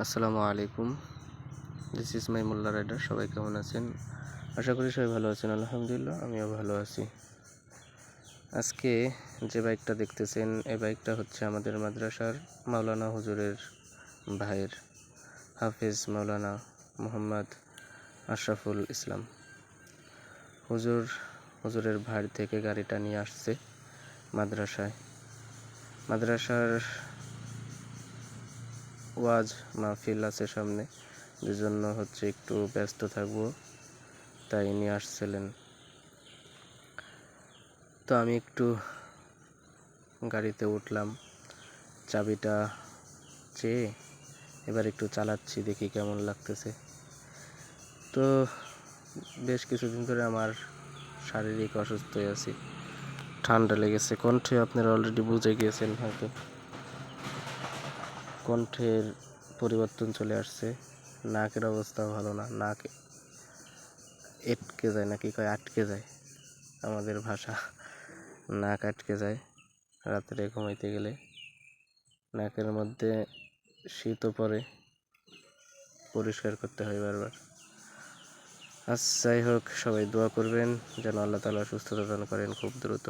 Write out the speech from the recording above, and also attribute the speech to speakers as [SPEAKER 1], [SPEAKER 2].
[SPEAKER 1] আসসালামু আলাইকুম। This is my Molla rider. সবাই কেমন আছেন? আশা করি সবাই ভালো আছেন। আলহামদুলিল্লাহ, আমিও ভালো আছি। আজকে যে বাইকটা দেখতেছেন, এই বাইকটা হচ্ছে আমাদের মাদ্রাসার মাওলানা হুজুরের ভাইয়ের, হাফেজ মাওলানা মোহাম্মদ আশরাফুল ইসলাম হুজুরের ভাই থেকে গাড়িটা নিয়ে আসছে মাদ্রাসার ওয়াজ মাহফিল আছে সামনে, যে জন্য হচ্ছে একটু ব্যস্ত থাকবো, তাই নিয়ে আসছিলেন। তো আমি একটু গাড়িতে উঠলাম, চাবিটা চেয়ে এবার একটু চালাচ্ছি, দেখি কেমন লাগতেছে। তো বেশ কিছুদিন ধরে আমার শারীরিক অসুস্থ হয়ে আছি, ঠান্ডা লেগেছে। কণ্ঠে আপনারা অলরেডি বুঝে গিয়েছেন হয়তো, কণ্ঠের পরিবর্তন চলে আসছে। নাকের অবস্থাও ভালো না, নাক এটকে যায়, নাকি কয় আটকে যায়, আমাদের ভাষা নাক আটকে যায়। রাত্রে ঘুমাইতে গেলে নাকের মধ্যে শীতও পড়ে, পরিষ্কার করতে হয় বারবার। যাই হোক, সবাই দোয়া করবেন যেন আল্লাহ তাআলা সুস্থতা দান করেন খুব দ্রুত।